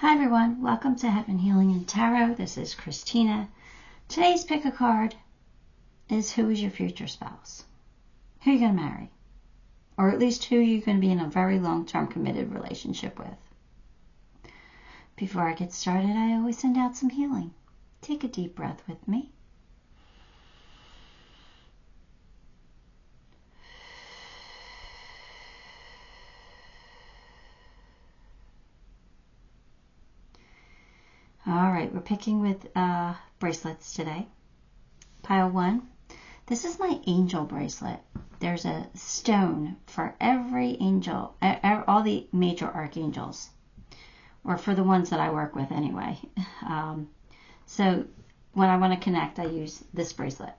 Hi everyone, welcome to Heaven Healing and Tarot. This is Christina. Today's pick a card is who is your future spouse? Who are you going to marry? Or at least who you're going to be in a very long-term committed relationship with. Before I get started, I always send out some healing. Take a deep breath with me. All right, we're picking with bracelets today. Pile 1. This is my angel bracelet. There's a stone for every angel, all the major archangels, or for the ones that I work with anyway. So when I want to connect, I use this bracelet.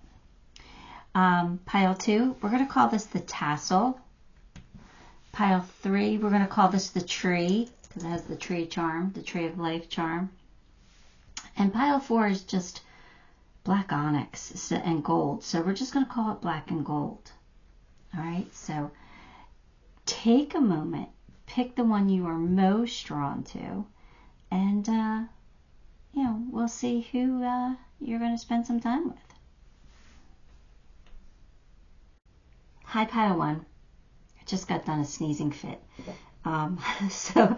Pile 2, we're going to call this the Tassle. Pile 3, we're going to call this the Tree, because it has the tree charm, the Tree of Life charm. And pile 4 is just black onyx and gold. So we're just going to call it black and gold. All right. So take a moment, pick the one you are most drawn to, and, we'll see who you're going to spend some time with. Hi, pile 1. I just got done a sneezing fit. So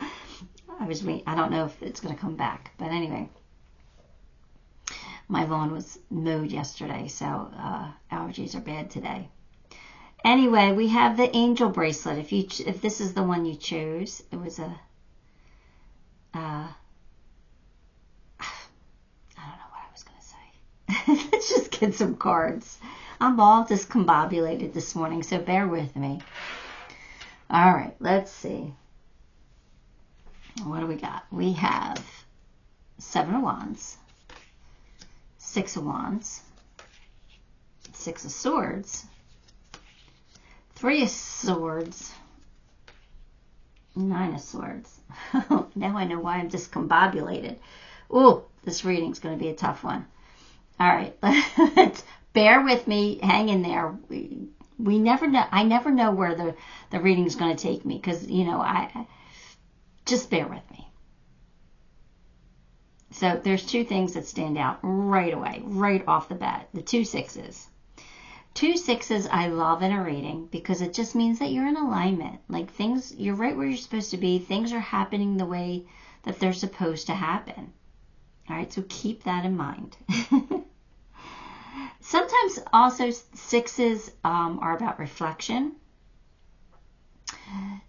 I was waiting. I don't know if it's going to come back, but anyway. My lawn was mowed yesterday, so allergies are bad today. Anyway, we have the angel bracelet. If this is the one you chose, it was a I don't know what I was going to say. Let's just get some cards. I'm all discombobulated this morning, so bear with me. All right, let's see. What do we got? We have 7 of Wands. 6 of Wands, 6 of Swords, 3 of Swords, 9 of Swords. Now I know why I'm discombobulated. Ooh, this reading's going to be a tough one. All right, bear with me. Hang in there. We never know. I never know where the reading's going to take me because, I just bear with me. So there's 2 things that stand out right away, right off the bat. The 2 sixes. 2 sixes I love in a reading because it just means that you're in alignment. Like you're right where you're supposed to be. Things are happening the way that they're supposed to happen. All right, so keep that in mind. Sometimes also 6s are about reflection.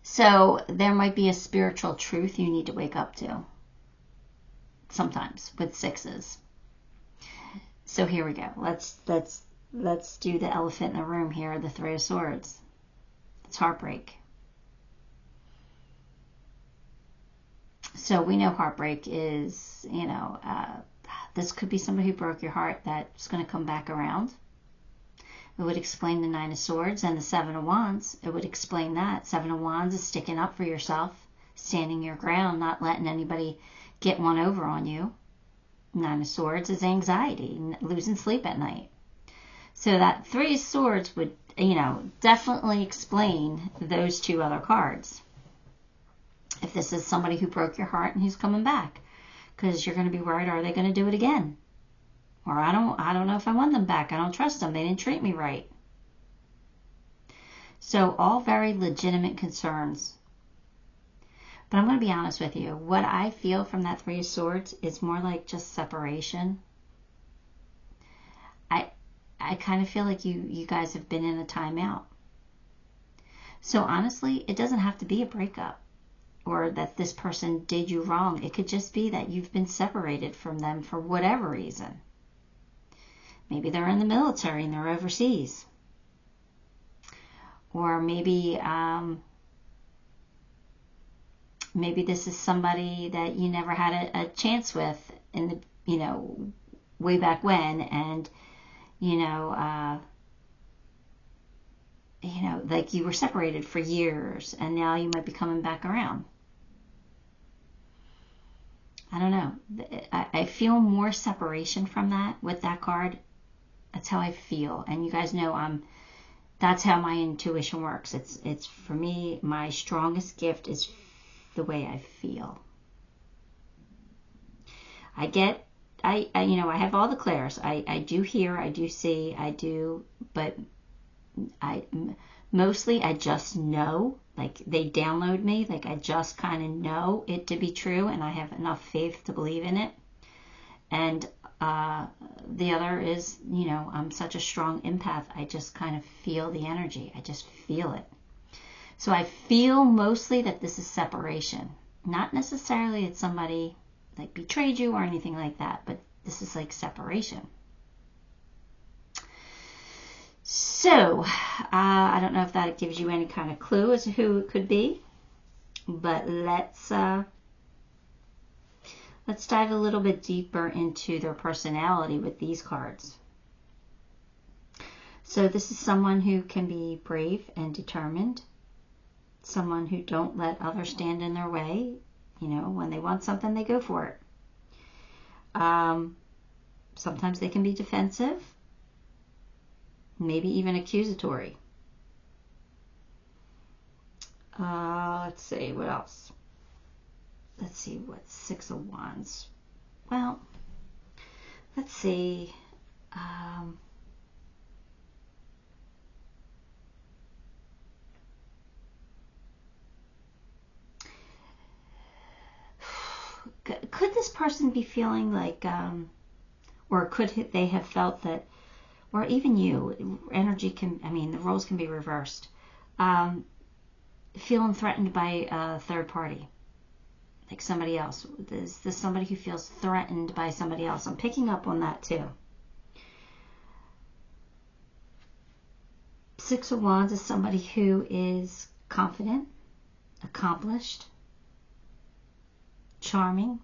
So there might be a spiritual truth you need to wake up to. Sometimes with 6s. So here we go. Let's do the elephant in the room here, the 3 of Swords. It's heartbreak. So we know heartbreak is, this could be somebody who broke your heart that's going to come back around. It would explain the 9 of Swords and the 7 of Wands. It would explain that. 7 of Wands is sticking up for yourself, standing your ground, not letting anybody get one over on you. 9 of Swords is anxiety, losing sleep at night. So that 3 of Swords would, definitely explain those 2 other cards. If this is somebody who broke your heart and who's coming back, because you're going to be worried, are they going to do it again? Or I don't know if I want them back. I don't trust them. They didn't treat me right. So all very legitimate concerns. But I'm going to be honest with you. What I feel from that 3 of Swords is more like just separation. I kind of feel like you guys have been in a timeout. So honestly, it doesn't have to be a breakup or that this person did you wrong. It could just be that you've been separated from them for whatever reason. Maybe they're in the military and they're overseas. Or maybe maybe this is somebody that you never had a chance with in the, way back when, and, like you were separated for years, and now you might be coming back around. I don't know. I feel more separation from that with that card. That's how I feel. And you guys know that's how my intuition works. It's for me, my strongest gift is the way I feel. I have all the clairs. I do hear, I do see, I do, but mostly I just know, like they download me, like I just kind of know it to be true, and I have enough faith to believe in it. And the other is, I'm such a strong empath, I just kind of feel the energy. I just feel it. So I feel mostly that this is separation. Not necessarily it's somebody like betrayed you or anything like that, but this is like separation. So, I don't know if that gives you any kind of clue as to who it could be, but let's dive a little bit deeper into their personality with these cards. So this is someone who can be brave and determined, someone who don't let others stand in their way. When they want something, they go for it. Sometimes they can be defensive, maybe even accusatory. Let's see, what else? Let's see, what Six of Wands? Well, let's see. Could this person be feeling like, or could they have felt that, or even you, energy can, the roles can be reversed, feeling threatened by a third party, like somebody else. Is this somebody who feels threatened by somebody else? I'm picking up on that too. Six of Wands is somebody who is confident, accomplished, charming,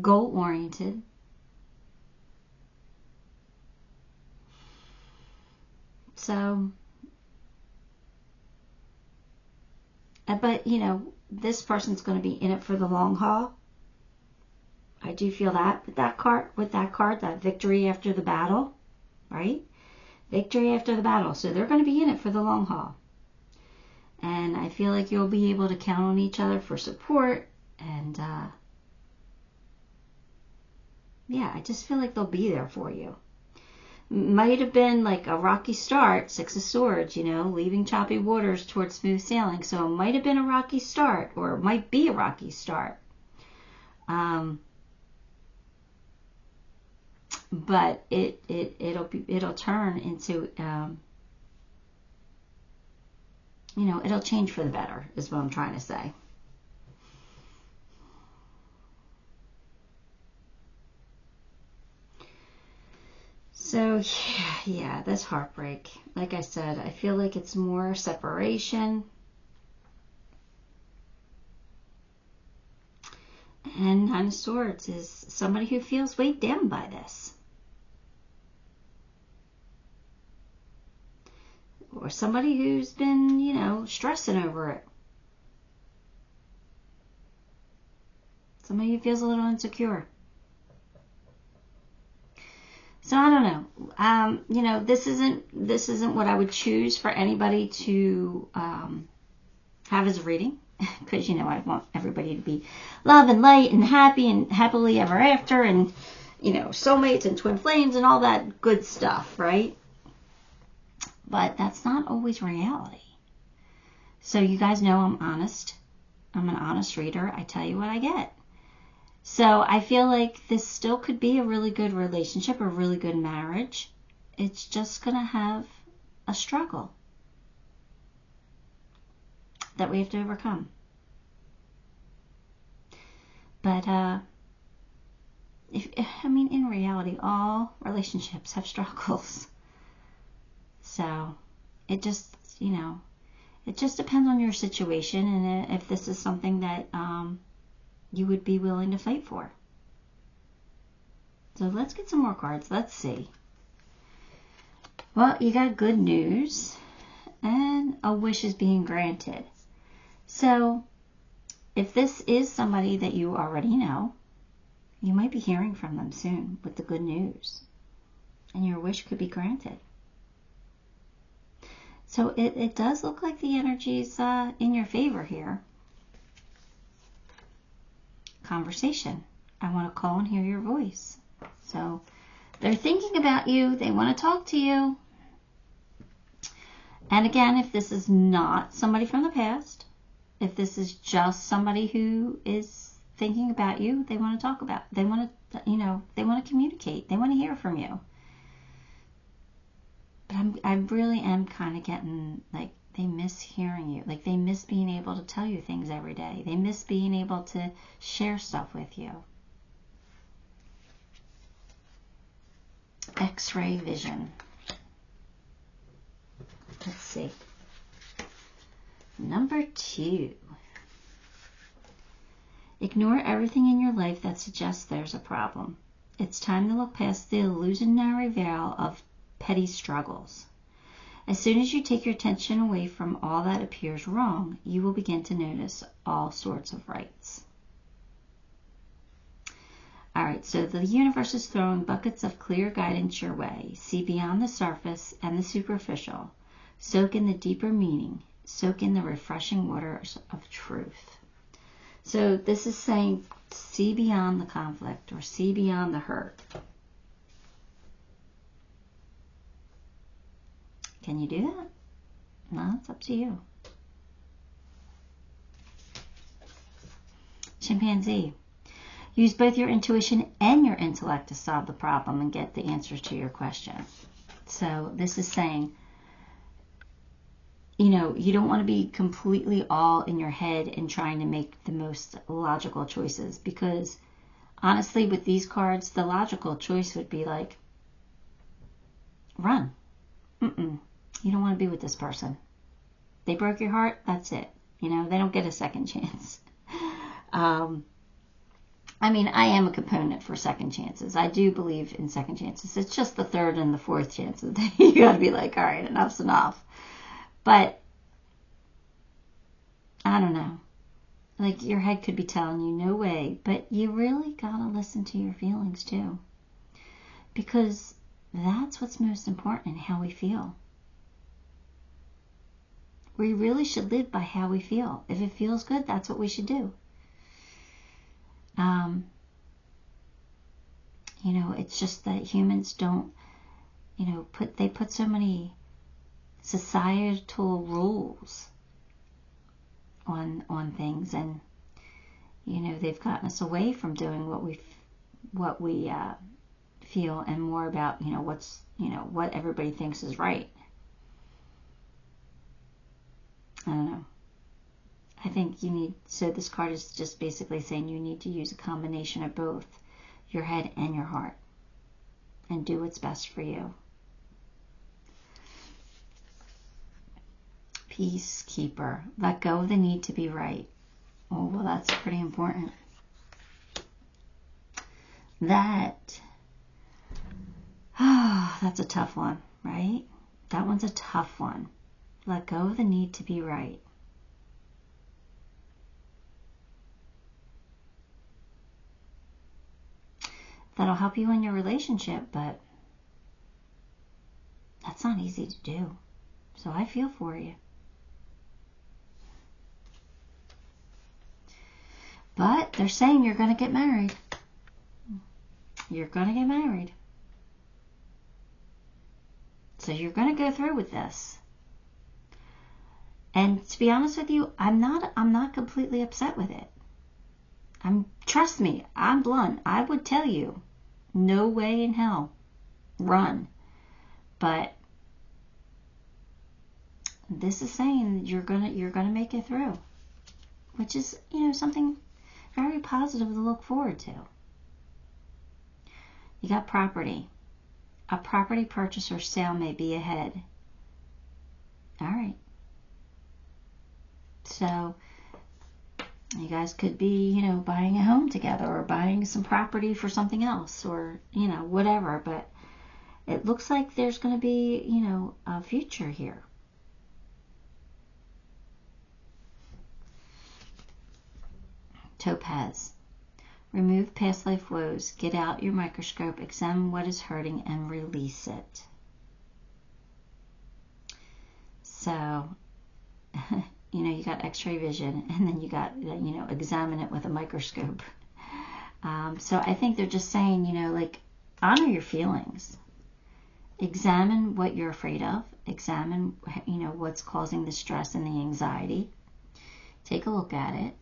goal-oriented. So, but this person's going to be in it for the long haul. I do feel that with that card, that victory after the battle, right? Victory after the battle. So they're going to be in it for the long haul. And I feel like you'll be able to count on each other for support. And yeah, I just feel like they'll be there for you. Might have been like a rocky start, Six of Swords, leaving choppy waters towards smooth sailing. So it might have been a rocky start, or it might be a rocky start. But it'll turn into, it'll change for the better, is what I'm trying to say. So, yeah, that's heartbreak. Like I said, I feel like it's more separation. And Nine of Swords is somebody who feels weighed down by this. Or somebody who's been, stressing over it. Somebody who feels a little insecure. So I don't know. This isn't what I would choose for anybody to have as a reading, because I want everybody to be love and light and happy and happily ever after, and soulmates and twin flames and all that good stuff, right? But that's not always reality. So you guys know I'm honest. I'm an honest reader. I tell you what I get. So I feel like this still could be a really good relationship, a really good marriage. It's just going to have a struggle that we have to overcome. But, in reality, all relationships have struggles. So it just, it just depends on your situation, and if this is something that you would be willing to fight for. So let's get some more cards. Let's see. Well, you got good news, and a wish is being granted. So if this is somebody that you already know, you might be hearing from them soon with the good news, and your wish could be granted. So it does look like the energy's in your favor here. Conversation. I want to call and hear your voice. So they're thinking about you. They want to talk to you. And again, if this is not somebody from the past, if this is just somebody who is thinking about you, they want to talk about, they want to, they want to communicate. They want to hear from you. But I really am kind of getting, like, they miss hearing you. Like, they miss being able to tell you things every day. They miss being able to share stuff with you. X-ray vision. Let's see. Number 2. Ignore everything in your life that suggests there's a problem. It's time to look past the illusionary veil of petty struggles. As soon as you take your attention away from all that appears wrong, you will begin to notice all sorts of rights. All right, so the universe is throwing buckets of clear guidance your way. See beyond the surface and the superficial. Soak in the deeper meaning. Soak in the refreshing waters of truth. So this is saying, see beyond the conflict, or see beyond the hurt. Can you do that? No, it's up to you. Chimpanzee. Use both your intuition and your intellect to solve the problem and get the answers to your question. So this is saying, you don't want to be completely all in your head and trying to make the most logical choices, because honestly, with these cards, the logical choice would be like, run. You don't want to be with this person. They broke your heart, that's it. They don't get a second chance. I mean, I am a component for second chances. I do believe in second chances. It's just the third and the fourth chances that you gotta be like, all right, enough's enough. But I don't know. Like, your head could be telling you no way, but you really gotta listen to your feelings too. Because that's what's most important, how we feel. We really should live by how we feel. If it feels good, that's what we should do. It's just that humans don't, they put so many societal rules on things, and they've gotten us away from doing what we feel, and more about what everybody thinks is right. I don't know. I think so this card is just basically saying you need to use a combination of both your head and your heart and do what's best for you. Peacekeeper. Let go of the need to be right. Oh, well, that's pretty important. That's a tough one, right? That one's a tough one. Let go of the need to be right. That'll help you in your relationship, but that's not easy to do. So I feel for you. But they're saying you're going to get married. You're going to get married. So you're going to go through with this. And to be honest with you, I'm not completely upset with it. Trust me, I'm blunt. I would tell you, no way in hell, run. But this is saying you're gonna make it through, which is something very positive to look forward to. You got property. A property purchase or sale may be ahead. All right. So you guys could be, buying a home together, or buying some property for something else, or, whatever. But it looks like there's going to be, a future here. Topaz. Remove past life woes. Get out your microscope. Examine what is hurting and release it. So, you got X-ray vision, and then you got, examine it with a microscope. So I think they're just saying, you know, like, honor your feelings. Examine what you're afraid of. Examine, you know, what's causing the stress and the anxiety. Take a look at it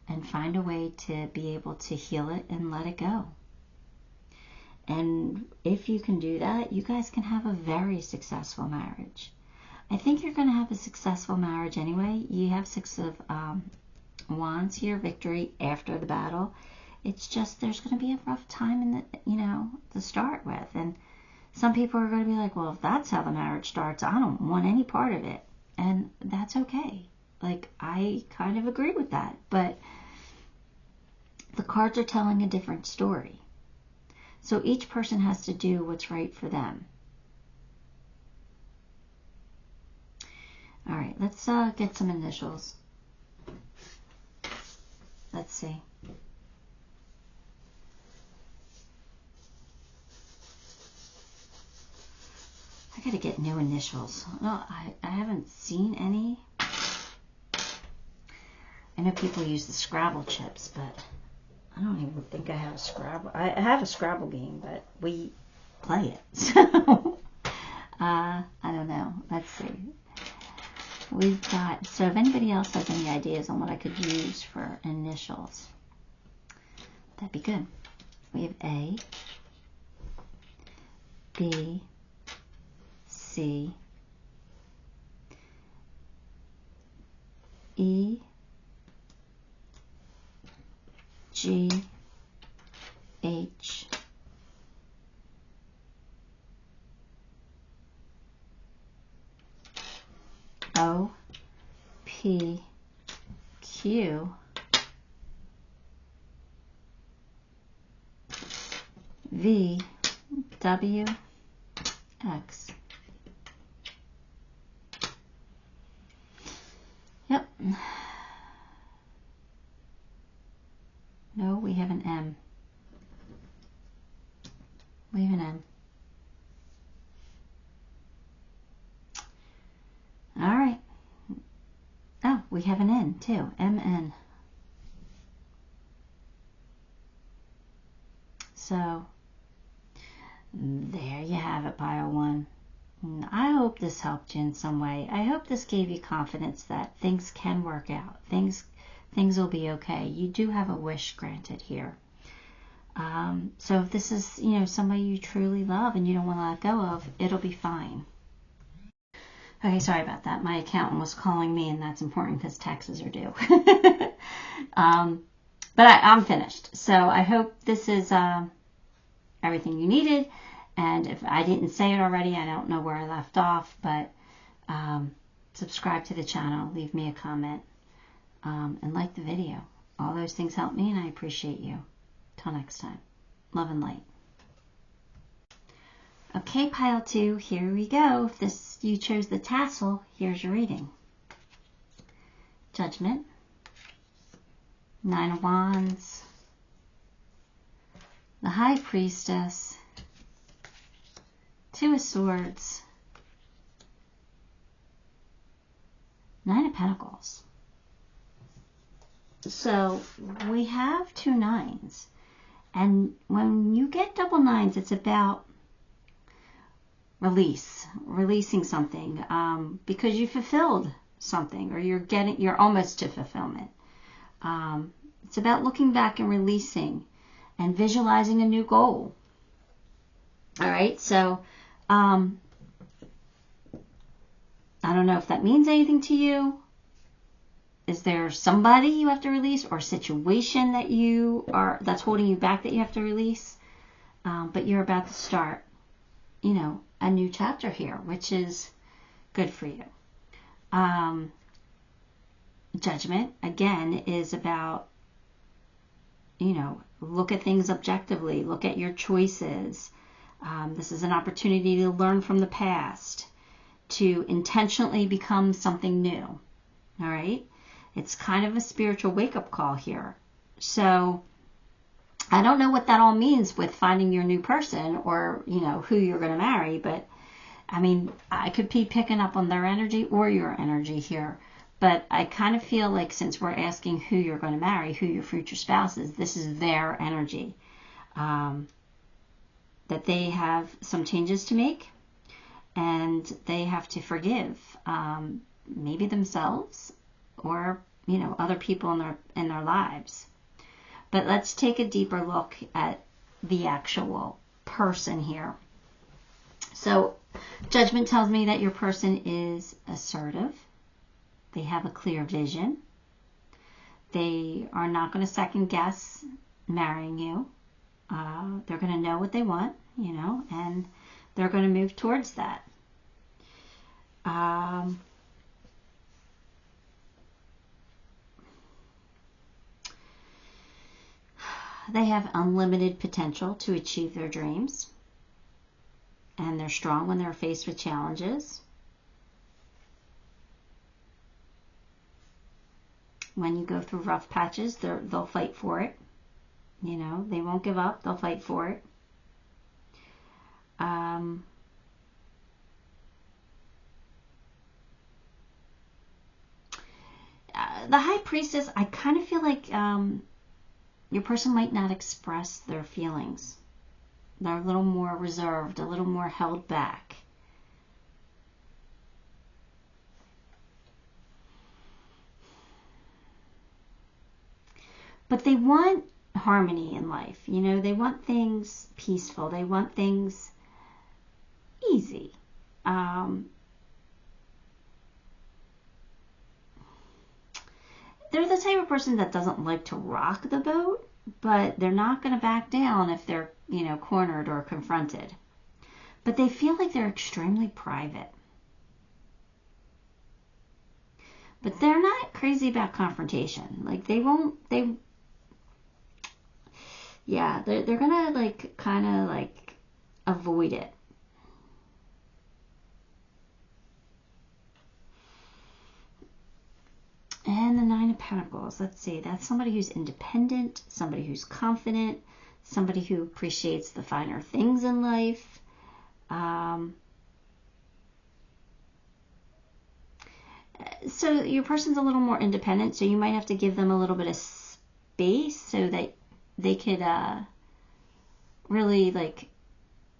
and find a way to be able to heal it and let it go. And if you can do that, you guys can have a very successful marriage. I think you're going to have a successful marriage anyway. You have 6 of Wands here, victory after the battle. It's just there's going to be a rough time in the, you know, to start with. And some people are going to be like, well, if that's how the marriage starts, I don't want any part of it. And that's okay. Like, I kind of agree with that. But the cards are telling a different story. So each person has to do what's right for them. All right, let's get some initials. Let's see. I gotta get new initials. No, I haven't seen any. I know people use the Scrabble chips, but I don't even think I have a Scrabble. I have a Scrabble game, but we play it. So, I don't know. Let's see. We've got, so if anybody else has any ideas on what I could use for initials, that'd be good. We have A, B, C, E, G, H, O, P, Q, V, W, X. Yep. No, we have an M. We have an M. All right. Oh, we have an N too. MN. So, there you have it, Pile 1. I hope this helped you in some way. I hope this gave you confidence that things can work out. Things will be okay. You do have a wish granted here. So if this is, you know, somebody you truly love and you don't want to let go of, it'll be fine. Okay, sorry about that. My accountant was calling me, and that's important because taxes are due. But I'm finished. So I hope this is everything you needed. And if I didn't say it already, I don't know where I left off. But subscribe to the channel. Leave me a comment. And like the video. All those things help me, and I appreciate you. Till next time. Love and light. Okay, Pile 2, here we go. If you chose the Tassle, here's your reading. Judgment. 9 of Wands. The High Priestess. 2 of Swords. 9 of Pentacles. So we have 2 9s. And when you get double 9s, it's about releasing something, because you fulfilled something, or you're almost to fulfillment. It's about looking back and releasing and visualizing a new goal. All right, so I don't know if that means anything to you. Is there somebody you have to release, or a situation that's holding you back that you have to release? But you're about to start, you know, a new chapter here, which is good for you. Judgment, again, is about, you know, look at things objectively. Look at your choices. This is an opportunity to learn from the past, to intentionally become something new. All right? It's kind of a spiritual wake-up call here. So I don't know what that all means with finding your new person, or, you know, who you're going to marry. But, I mean, I could be picking up on their energy or your energy here. But I kind of feel like since we're asking who you're going to marry, who your future spouse is, this is their energy. That they have some changes to make, and they have to forgive maybe themselves or, you know, other people in their lives. But let's take a deeper look at the actual person here. So Judgment tells me that your person is assertive. They have a clear vision. They are not going to second guess marrying you. They're going to know what they want, you know, and they're going to move towards that. They have unlimited potential to achieve their dreams. And they're strong when they're faced with challenges. When you go through rough patches, they'll fight for it. You know, they won't give up. They'll fight for it. The High Priestess, I kind of feel like your person might not express their feelings. They're a little more reserved, a little more held back. But they want harmony in life. You know, they want things peaceful. They want things easy. They're the type of person that doesn't like to rock the boat, but they're not going to back down if they're, you know, cornered or confronted. But they feel like they're extremely private. But they're not crazy about confrontation. Like, they're going to, like, kind of, like, avoid it. And the Nine of Pentacles, let's see, that's somebody who's independent, somebody who's confident, somebody who appreciates the finer things in life. So your person's a little more independent, so you might have to give them a little bit of space so that they could really, like,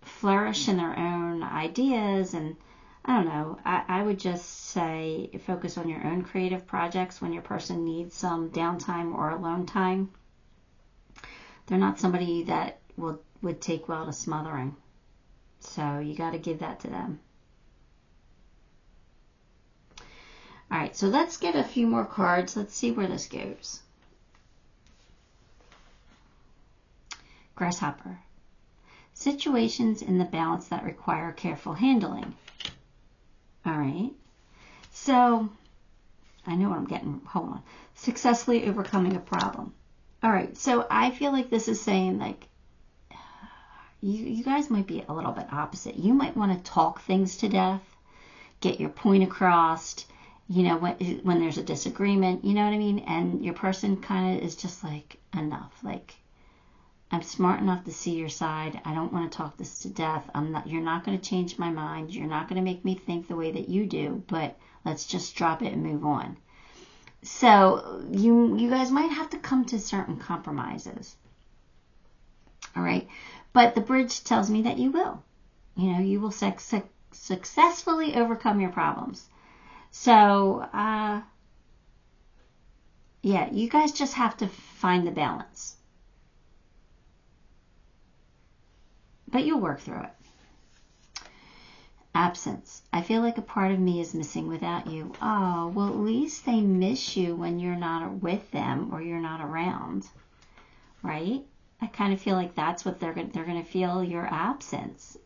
flourish in their own ideas. And I don't know, I would just say focus on your own creative projects when your person needs some downtime or alone time. They're not somebody that would take well to smothering. So you got to give that to them. All right, so let's get a few more cards. Let's see where this goes. Grasshopper. Situations in the balance that require careful handling. All right. So, I know what I'm getting. Hold on. Successfully overcoming a problem. All right. So, I feel like this is saying, like, you guys might be a little bit opposite. You might want to talk things to death, get your point across, you know, when there's a disagreement, you know what I mean? And your person kind of is just like, enough. Like, I'm smart enough to see your side. I don't want to talk this to death. You're not going to change my mind. You're not going to make me think the way that you do, but let's just drop it and move on. So you guys might have to come to certain compromises. All right. But the bridge tells me that you will. You know, you will successfully overcome your problems. So, yeah, you guys just have to find the balance. But you'll work through it. Absence. I feel like a part of me is missing without you. Oh, well, at least they miss you when you're not with them or you're not around, right? I kind of feel like that's what they're going to feel, your absence.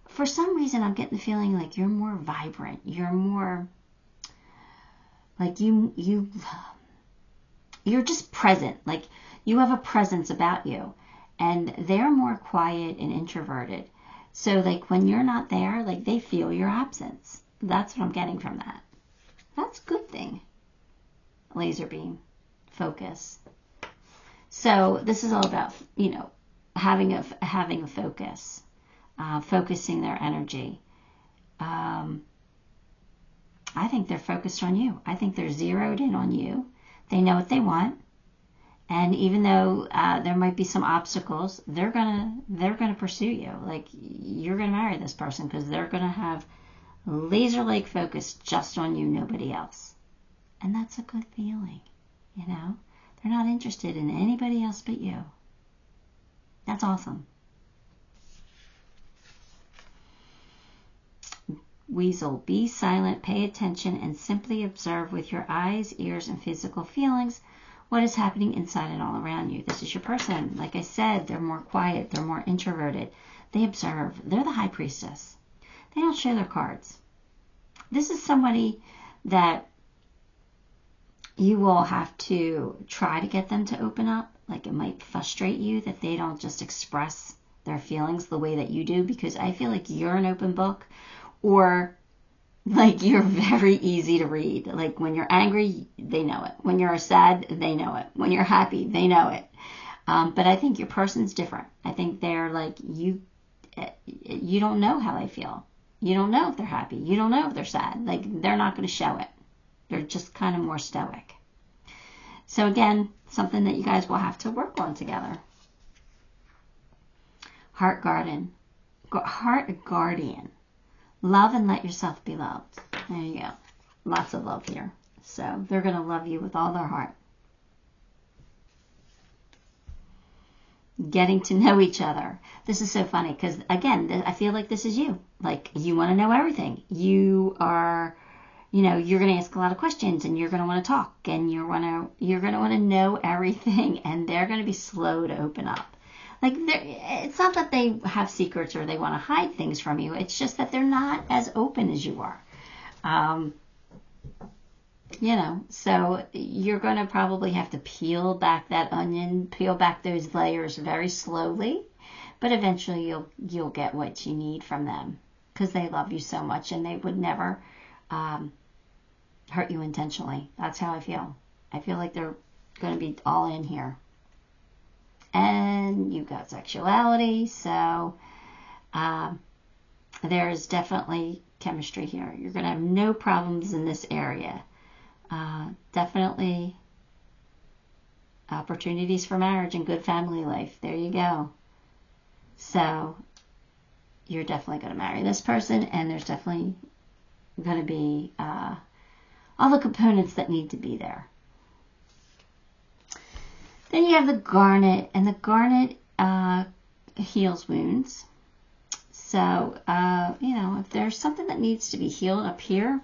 For some reason, I'm getting the feeling like you're more vibrant. You're more like you're just present. Like you have a presence about you. And they're more quiet and introverted. So, like, when you're not there, like, they feel your absence. That's what I'm getting from that. That's a good thing. Laser beam. Focus. So, this is all about, you know, having a focus. Focusing their energy. I think they're focused on you. I think they're zeroed in on you. They know what they want. And even though there might be some obstacles, they're gonna pursue you. Like, you're gonna marry this person because they're gonna have laser-like focus just on you, nobody else. And that's a good feeling, you know? They're not interested in anybody else but you. That's awesome. Weasel, be silent, pay attention, and simply observe with your eyes, ears, and physical feelings what is happening inside and all around you. This is your person. Like I said, they're more quiet. They're more introverted. They observe. They're the high priestess. They don't show their cards. This is somebody that you will have to try to get them to open up. Like, it might frustrate you that they don't just express their feelings the way that you do, because I feel like you're an open book, or like you're very easy to read. Like, when you're angry, they know it. When you're sad, they know it. When you're happy, they know it. But I think your person's different. I think they're like, you don't know how they feel. You don't know if they're happy. You don't know if they're sad. Like, they're not going to show it. They're just kind of more stoic. So again, something that you guys will have to work on together. Heart guardian. Love and let yourself be loved. There you go. Lots of love here. So they're going to love you with all their heart. Getting to know each other. This is so funny because, again, I feel like this is you. Like, you want to know everything. You are, you know, you're going to ask a lot of questions, and you're going to want to talk, and you're going to want to know everything, and they're going to be slow to open up. Like, it's not that they have secrets or they want to hide things from you. It's just that they're not as open as you are. You know, so you're going to probably have to peel back that onion, peel back those layers very slowly. But eventually you'll get what you need from them, because they love you so much, and they would never hurt you intentionally. That's how I feel. I feel like they're going to be all in here. And you've got sexuality, so there's definitely chemistry here. You're going to have no problems in this area. Definitely opportunities for marriage and good family life. There you go. So you're definitely going to marry this person, and there's definitely going to be all the components that need to be there. Then you have the garnet, and the garnet heals wounds. So, you know, if there's something that needs to be healed up here,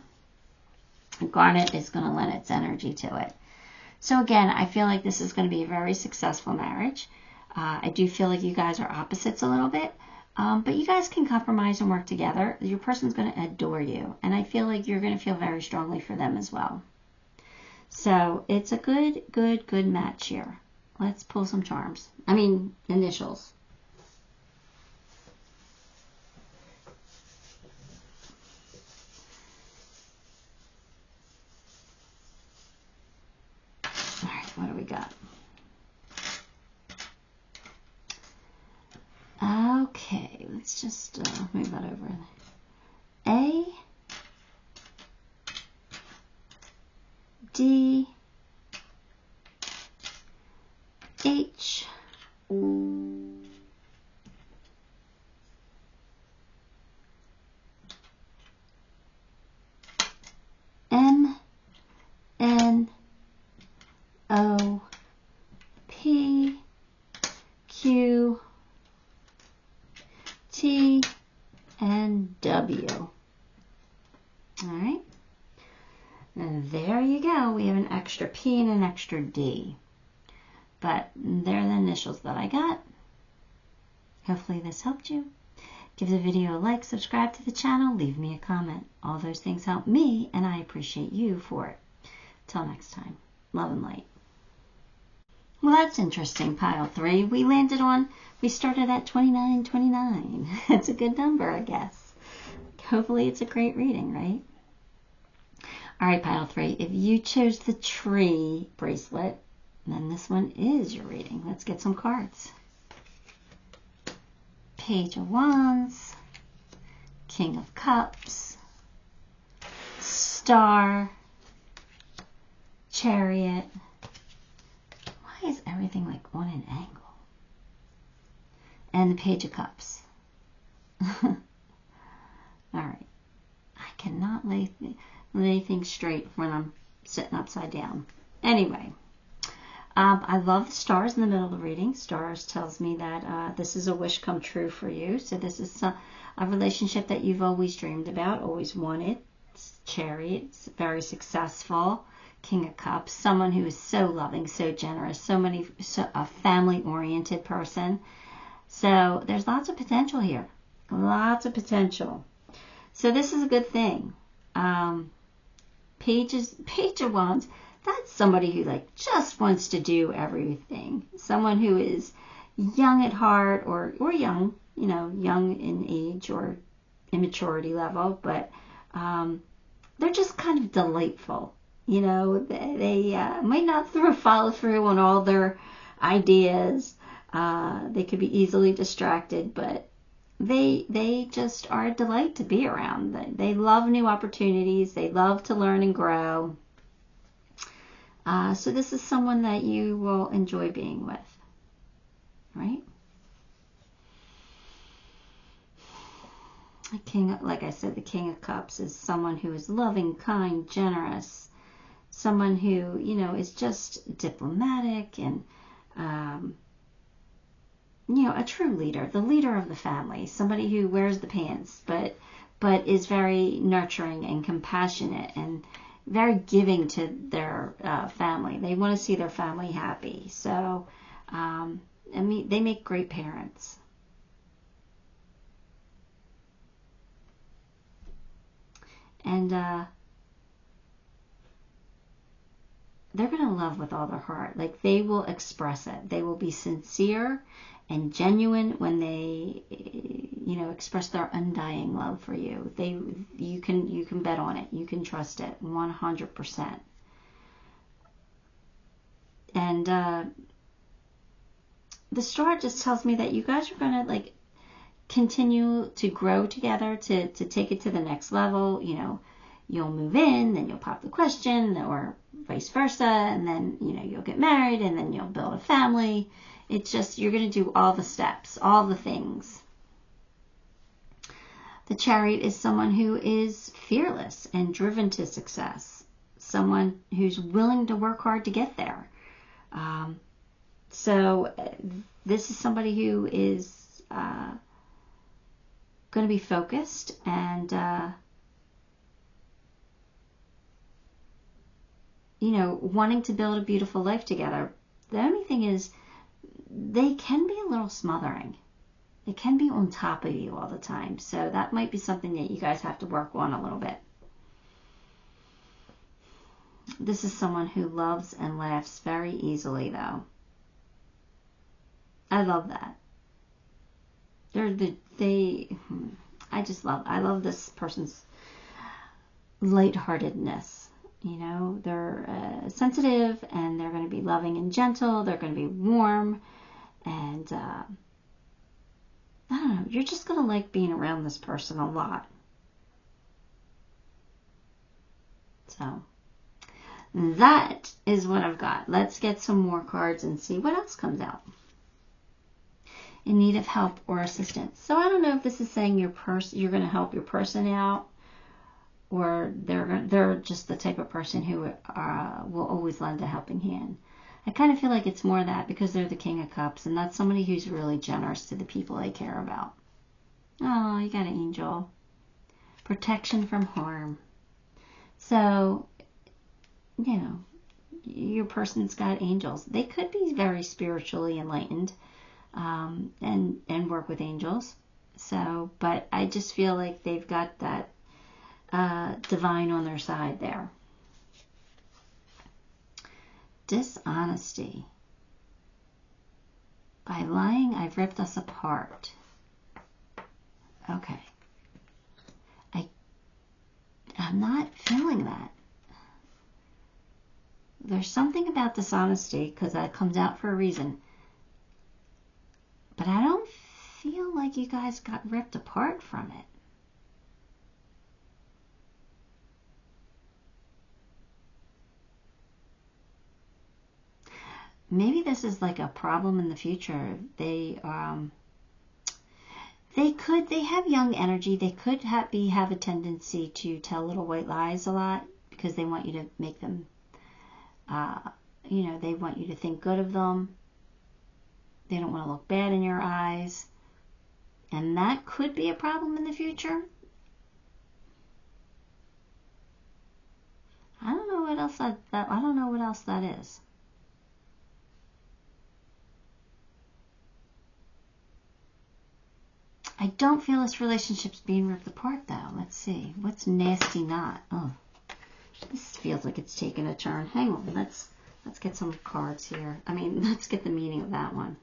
garnet is going to lend its energy to it. So again, I feel like this is going to be a very successful marriage. I do feel like you guys are opposites a little bit, but you guys can compromise and work together. Your person's going to adore you, and I feel like you're going to feel very strongly for them as well. So it's a good match here. Let's pull some charms. I mean, initials. All right, what do we got? Okay, let's just move that over. A, D, H, M, N, O, P, Q, T, and W. All right. And there you go. We have an extra P and an extra D. But they're the initials that I got. Hopefully this helped you. Give the video a like, subscribe to the channel, leave me a comment. All those things help me, and I appreciate you for it. Till next time, love and light. Well, that's interesting, pile 3. We started at 2929. It's a good number, I guess. Hopefully it's a great reading, right? All right, pile 3. If you chose the tree bracelet, then this one is your reading. Let's get some cards. Page of Wands, King of Cups, Star, Chariot. Why is everything like on an angle? And the Page of Cups. All right. I cannot lay things straight when I'm sitting upside down. Anyway, I love the stars in the middle of the reading. Stars tells me that this is a wish come true for you. So this is a relationship that you've always dreamed about, always wanted. It's Chariot. It's very successful. King of Cups. Someone who is so loving, so generous, a family-oriented person. So there's lots of potential here. Lots of potential. So this is a good thing. Page of Wands, that's somebody who like just wants to do everything. Someone who is young at heart or young, young in age or immaturity level, but they're just kind of delightful. They might not follow through on all their ideas. They could be easily distracted, but they just are a delight to be around. They love new opportunities. They love to learn and grow. So this is someone that you will enjoy being with, right? Like I said, the King of Cups is someone who is loving, kind, generous. Someone who, is just diplomatic and, a true leader, the leader of the family, somebody who wears the pants, but is very nurturing and compassionate and very giving to their family. They want to see their family happy. So, they make great parents. And they're going to love with all their heart. Like, they will express it. They will be sincere and genuine when they, express their undying love for you. You can bet on it. You can trust it 100%. And the star just tells me that you guys are going to like continue to grow together to take it to the next level. You'll move in, then you'll pop the question, or vice versa, and then, you'll get married, and then you'll build a family. It's just, you're going to do all the steps, all the things. The Chariot is someone who is fearless and driven to success. Someone who's willing to work hard to get there. So this is somebody who is going to be focused and wanting to build a beautiful life together. The only thing is, they can be a little smothering. They can be on top of you all the time. So that might be something that you guys have to work on a little bit. This is someone who loves and laughs very easily, though. I love that. I love this person's lightheartedness. They're sensitive, and they're going to be loving and gentle. They're going to be warm, and I don't know. You're just going to like being around this person a lot. So that is what I've got. Let's get some more cards and see what else comes out. In need of help or assistance. So I don't know if this is saying you're going to help your person out, or they're just the type of person who will always lend a helping hand. I kind of feel like it's more that, because they're the King of Cups, and that's somebody who's really generous to the people they care about. Oh, you got an angel. Protection from harm. So, your person's got angels. They could be very spiritually enlightened and work with angels. So, but I just feel like they've got that divine on their side there. Dishonesty. By lying, I've ripped us apart. Okay. I'm not feeling that. There's something about dishonesty, because that comes out for a reason. But I don't feel like you guys got ripped apart from it. maybe this is like a problem in the future. They have young energy. They could have a tendency to tell little white lies a lot because they want you to make them, they want you to think good of them. They don't want to look bad in your eyes. And that could be a problem in the future. I don't know what else I don't know what else that is. I don't feel this relationship's being ripped apart, though. Let's see. What's nasty knot? Oh, this feels like it's taking a turn. Hang on. Let's get some cards here. Let's get the meaning of that one.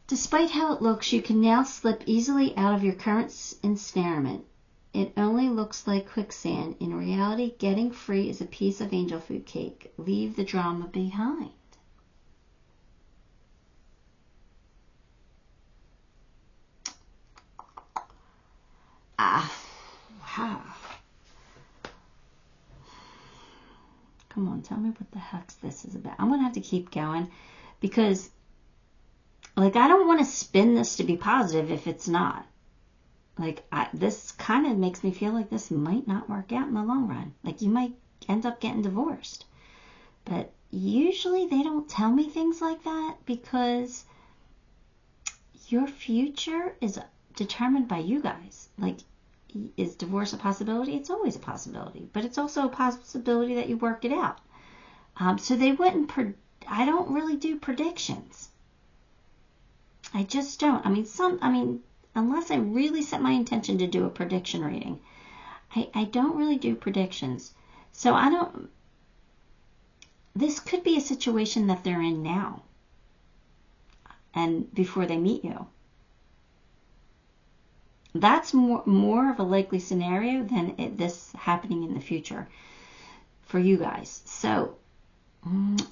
Despite how it looks, you can now slip easily out of your current ensnarement. It only looks like quicksand. In reality, getting free is a piece of angel food cake. Leave the drama behind. Wow. Come on, tell me what the heck this is about. I'm going to have to keep going because, I don't want to spin this to be positive if it's not. This kind of makes me feel like this might not work out in the long run. You might end up getting divorced. But usually they don't tell me things like that because your future is determined by you guys. Is divorce a possibility? It's always a possibility. But it's also a possibility that you work it out. So they wouldn't, I don't really do predictions. I just don't. Unless I really set my intention to do a prediction reading, I don't really do predictions. So this could be a situation that they're in now and before they meet you. That's more of a likely scenario than this happening in the future for you guys. So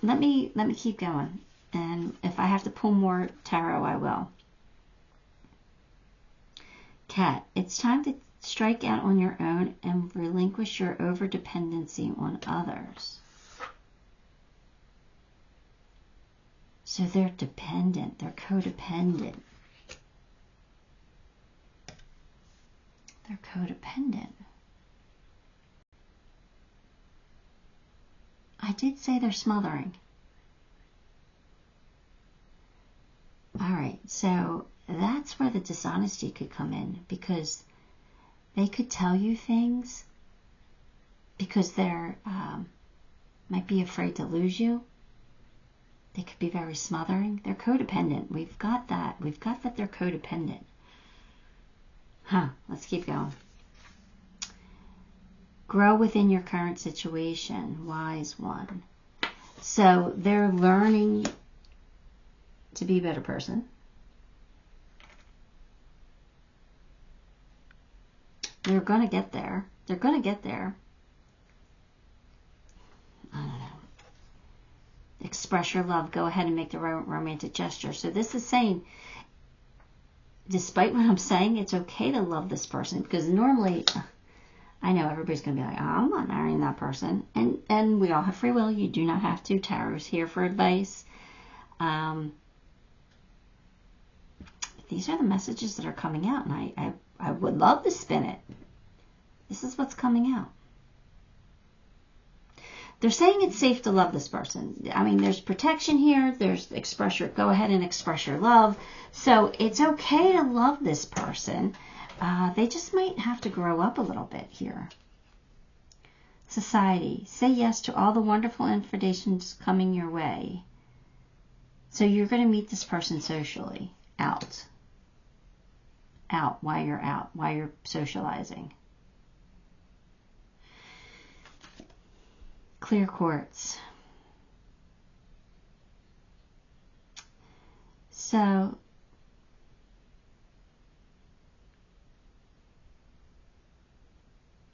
let me keep going. And if I have to pull more tarot, I will. Cat, it's time to strike out on your own and relinquish your over-dependency on others. So they're dependent. They're codependent. They're codependent. I did say they're smothering. All right, so that's where the dishonesty could come in because they could tell you things because they're might be afraid to lose you. They could be very smothering. They're codependent. We've got that. We've got that they're codependent. Let's keep going. Grow within your current situation. Wise one. So they're learning to be a better person. They're going to get there. They're going to get there. I don't know. Express your love. Go ahead and make the romantic gesture. So this is saying, despite what I'm saying, it's okay to love this person. Because normally, I know everybody's going to be like, I'm not marrying that person. And we all have free will. You do not have to. Tarot's here for advice. These are the messages that are coming out. And I would love to spin it. This is what's coming out. They're saying it's safe to love this person. There's protection here. There's go ahead and express your love. So it's okay to love this person. They just might have to grow up a little bit here. Society. Say yes to all the wonderful invitations coming your way. So you're going to meet this person socially. Out while you're socializing. Clear quartz. So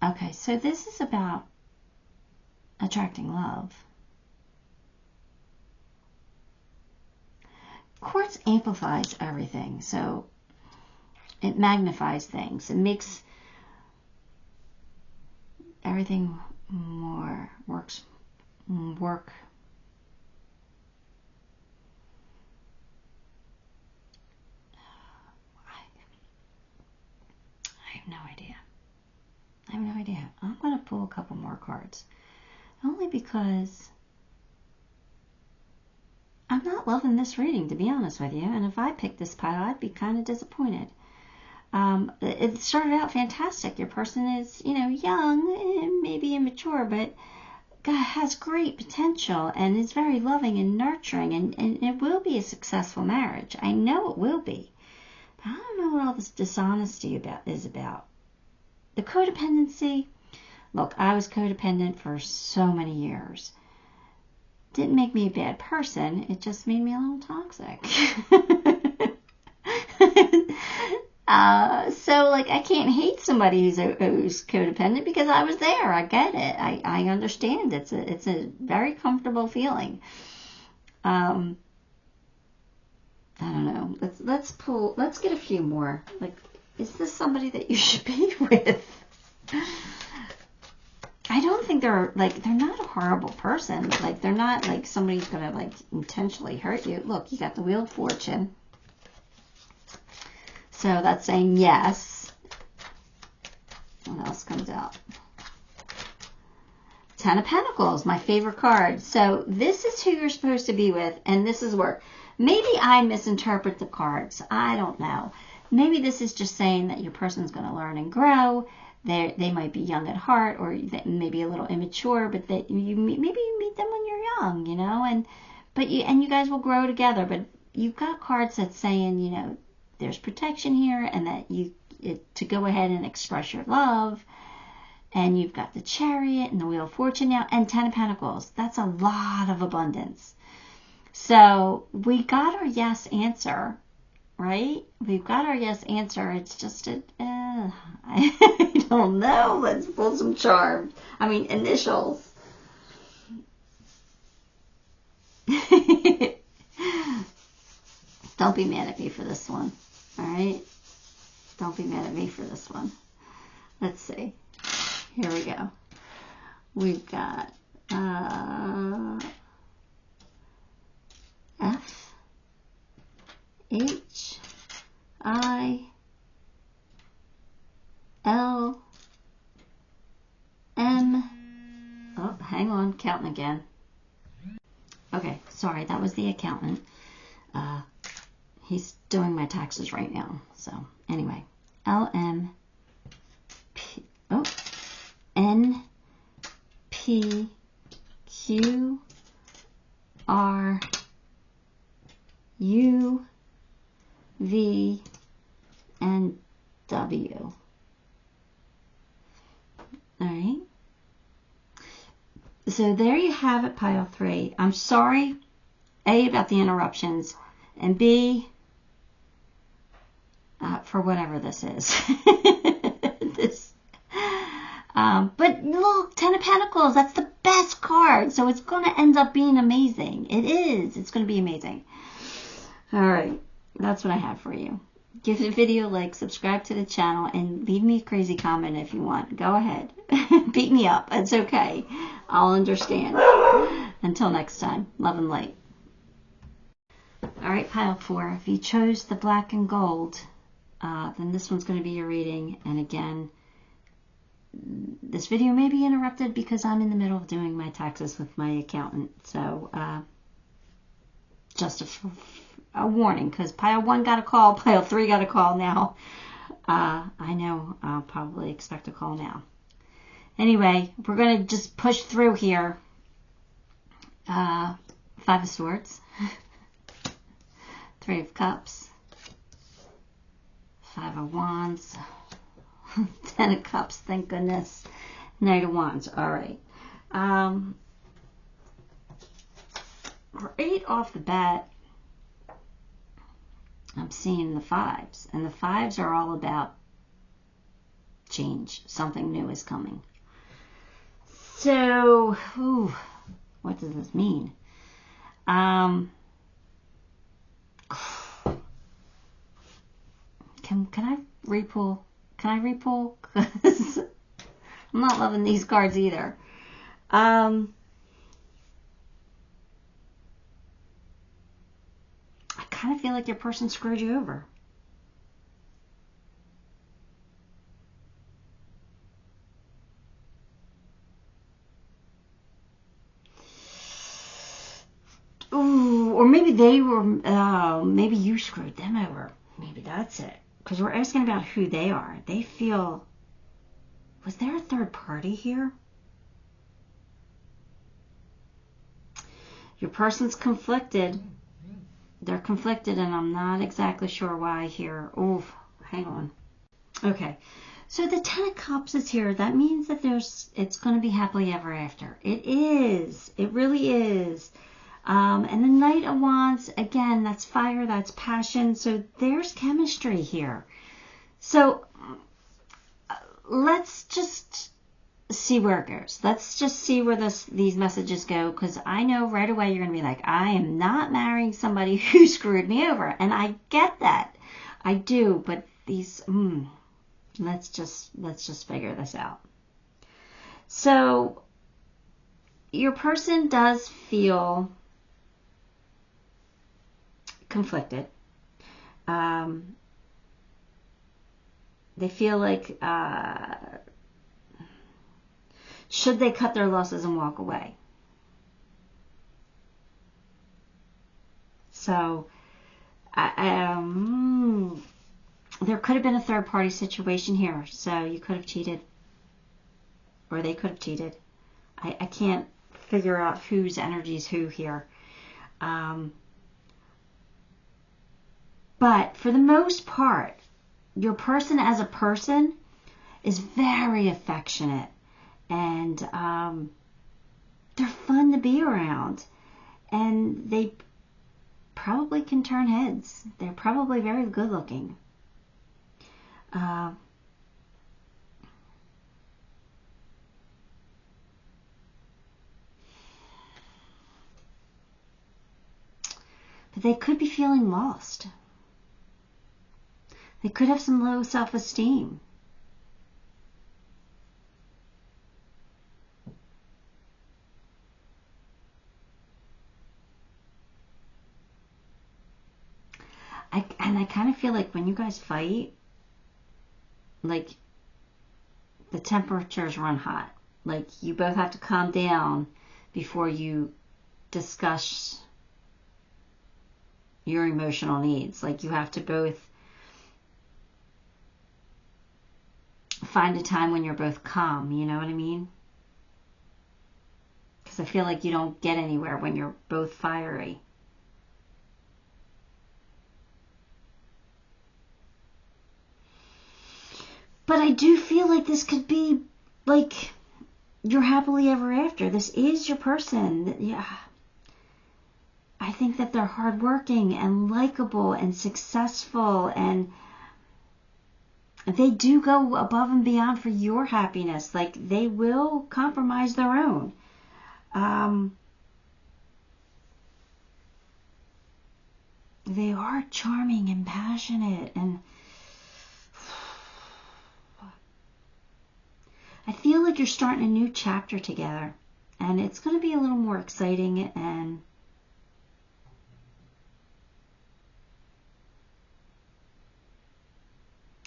okay, so this is about attracting love. Quartz amplifies everything, so it magnifies things. It makes everything work cards. Only because I'm not loving this reading, to be honest with you. And if I picked this pile, I'd be kind of disappointed. It started out fantastic. Your person is, young, maybe immature, but God has great potential and is very loving and nurturing, and it will be a successful marriage. I know it will be. But I don't know what all this dishonesty is about. The codependency. Look, I was codependent for so many years. Didn't make me a bad person. It just made me a little toxic. So, I can't hate somebody who's codependent because I was there. I get it. I understand. It's a very comfortable feeling. I don't know. Let's get a few more. Is this somebody that you should be with? I don't think they're not a horrible person. They're not somebody's gonna intentionally hurt you. Look, you got the Wheel of Fortune. So that's saying yes. What else comes out? Ten of Pentacles, my favorite card. So this is who you're supposed to be with, and this is where maybe I misinterpret the cards. I don't know. Maybe this is just saying that your person's going to learn and grow. They might be young at heart, or maybe a little immature, but that maybe you meet them when you're young, and you guys will grow together. But you've got cards that's saying, there's protection here, and that to go ahead and express your love. And you've got the Chariot and the Wheel of Fortune now, and Ten of Pentacles. That's a lot of abundance. So we got our yes answer, right? We've got our yes answer. It's just I don't know. Let's pull some charms. Initials. Don't be mad at me for this one. All right? Don't be mad at me for this one. Let's see. Here we go. We've got F, H, I, L, M. Oh, hang on, counting again. Okay, sorry, that was the accountant. He's doing my taxes right now. So, anyway, L, M, P, N, P, Q, R, U, V, and W. All right. So there you have it, pile 3. I'm sorry, A, about the interruptions, and B, for whatever this is. But look, Ten of Pentacles, that's the best card. So it's going to end up being amazing. It is. It's going to be amazing. All right. That's what I have for you. Give the video a like, subscribe to the channel, and leave me a crazy comment if you want. Go ahead. Beat me up. It's okay. I'll understand. Until next time, love and light. All right, pile 4. If you chose the black and gold, then this one's going to be your reading. And again, this video may be interrupted because I'm in the middle of doing my taxes with my accountant. So, just a warning, because pile 1 got a call, pile 3 got a call now. I know I'll probably expect a call now. Anyway, we're going to just push through here. 5 of Swords, 3 of Cups, 5 of Wands, 10 of Cups, thank goodness, Knight of Wands. All right. Right off the bat, I'm seeing the 5s, and the 5s are all about change. Something new is coming. So, what does this mean? Can I repull? Can I repull? Because I'm not loving these cards either. I kind of feel like your person screwed you over. maybe they were, maybe you screwed them over. Maybe that's it. Because we're asking about who they are. They feel, was there a third party here? Your person's conflicted. They're conflicted, and I'm not exactly sure why here. Oh, hang on. Okay. So the Ten of Cups is here. That means that it's going to be happily ever after. It is. It really is. And the Knight of Wands, again, that's fire, that's passion. So there's chemistry here. So let's just see where it goes. Let's just see where these messages go, because I know right away you're going to be like, I am not marrying somebody who screwed me over. And I get that. I do. But these, let's just figure this out. So your person does feel conflicted. They feel like, should they cut their losses and walk away? So, there could have been a third party situation here. So you could have cheated, or they could have cheated. I can't figure out whose energy is who here. But for the most part, your person as a person is very affectionate, and they're fun to be around, and they probably can turn heads. They're probably very good looking. But they could be feeling lost. They could have some low self-esteem. I kind of feel like when you guys fight, like the temperatures run hot. Like you both have to calm down before you discuss your emotional needs. Like you have to both find a time when you're both calm, you know what I mean? Because I feel like you don't get anywhere when you're both fiery. But I do feel like this could be like your happily ever after. This is your person. Yeah. I think that they're hardworking and likable and successful, and they do go above and beyond for your happiness. Like they will compromise their own. They are charming and passionate, and I feel like you're starting a new chapter together, and it's going to be a little more exciting, and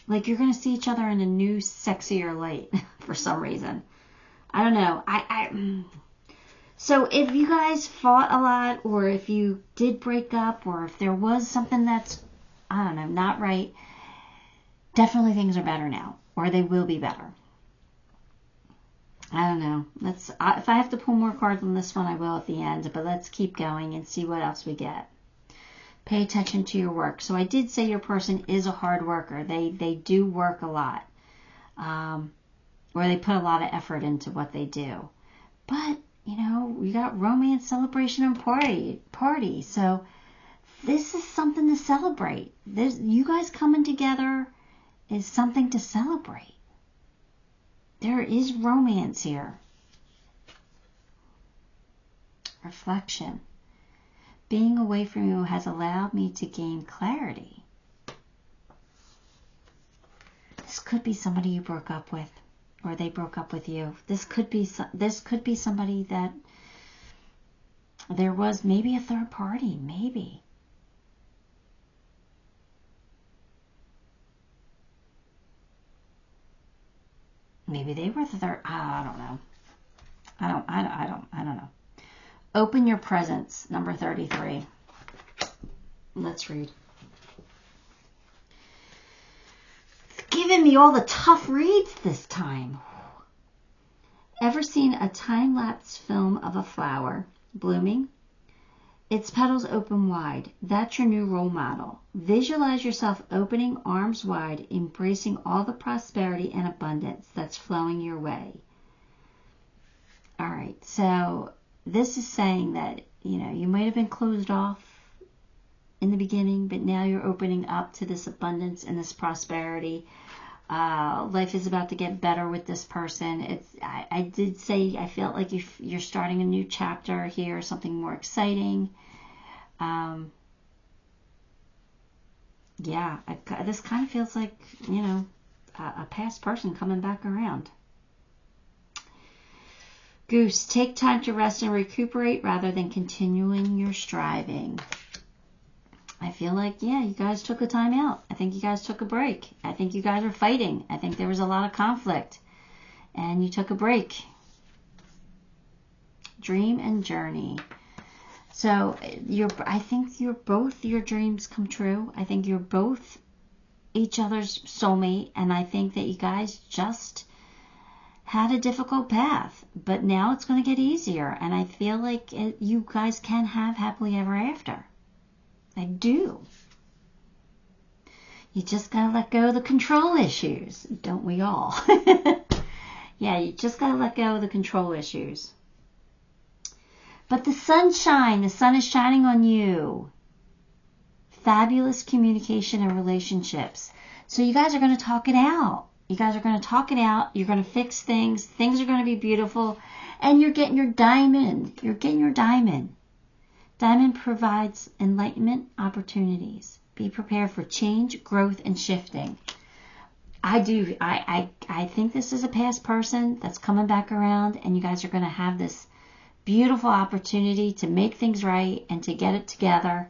like you're going to see each other in a new, sexier light for some reason. I don't know. So if you guys fought a lot, or if you did break up, or if there was something that's, I don't know, not right, definitely things are better now, or they will be better. I don't know. If I have to pull more cards on this one, I will at the end. But let's keep going and see what else we get. Pay attention to your work. So I did say your person is a hard worker. They do work a lot. Or they put a lot of effort into what they do. But, you know, we got romance, celebration, and party. So this is something to celebrate. You guys coming together is something to celebrate. There is romance here. Reflection. Being away from you has allowed me to gain clarity. This could be somebody you broke up with, or they broke up with you. This could be somebody that there was maybe a third party, maybe. Maybe they were the third. I don't know. I don't know. Open your presence, number 33. Let's read. It's giving me all the tough reads this time. Ever seen a time-lapse film of a flower blooming? Its petals open wide. That's your new role model. Visualize yourself opening arms wide, embracing all the prosperity and abundance that's flowing your way. All right, so this is saying that, you know, you might have been closed off in the beginning, but now you're opening up to this abundance and this prosperity. Life is about to get better with this person. I did say I felt like you're starting a new chapter here, something more exciting. Yeah, this kind of feels like, you know, a past person coming back around. Goose, take time to rest and recuperate rather than continuing your striving. I feel like, yeah, you guys took a time out. I think you guys took a break. I think you guys were fighting. I think there was a lot of conflict. And you took a break. Dream and journey. So I think both your dreams come true. I think you're both each other's soulmate. And I think that you guys just had a difficult path. But now it's going to get easier. And I feel like you guys can have happily ever after. I do. You just got to let go of the control issues. Don't we all? Yeah, you just got to let go of the control issues. But the sunshine, the sun is shining on you. Fabulous communication and relationships. So you guys are going to talk it out. You guys are going to talk it out. You're going to fix things. Things are going to be beautiful. And you're getting your diamond. You're getting your diamond. Diamond provides enlightenment opportunities. Be prepared for change, growth, and shifting. I do. I think this is a past person that's coming back around, and you guys are going to have this beautiful opportunity to make things right and to get it together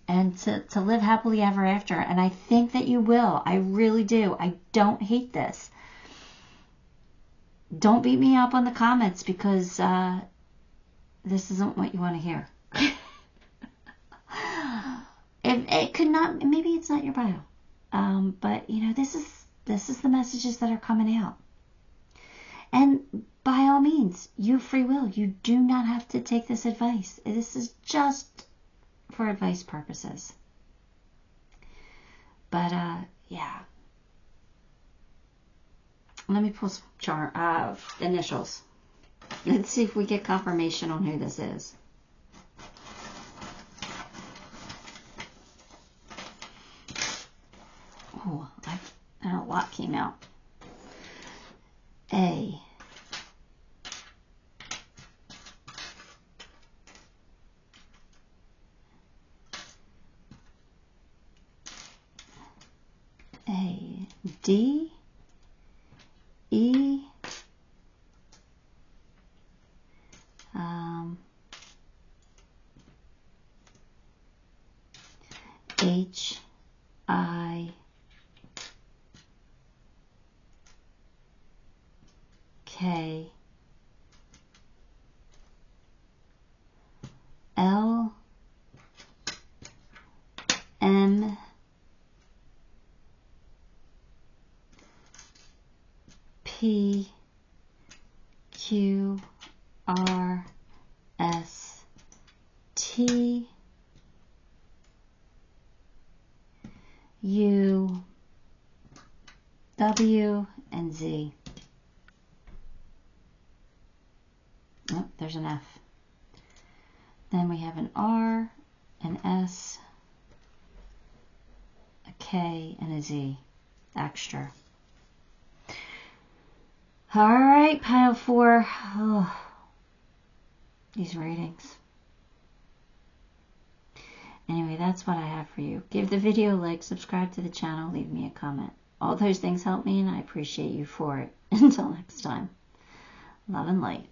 and to live happily ever after. And I think that you will. I really do. I don't hate this. Don't beat me up on the comments because this isn't what you want to hear. It could not, maybe it's not your bio. But you know, this is the messages that are coming out. And by all means, you have free will. You do not have to take this advice. This is just for advice purposes. But yeah. Let me pull some initials. Let's see if we get confirmation on who this is. Oh, a lot came out. A. A. D. E. H. I. K. L. M. P. Q. R. S. T. U. W. And Z. Oh, there's an F. Then we have an R, an S, a K, and a Z. Extra. All right, pile 4. Oh, these ratings. Anyway, that's what I have for you. Give the video a like, subscribe to the channel, leave me a comment. All those things help me, and I appreciate you for it. Until next time, love and light.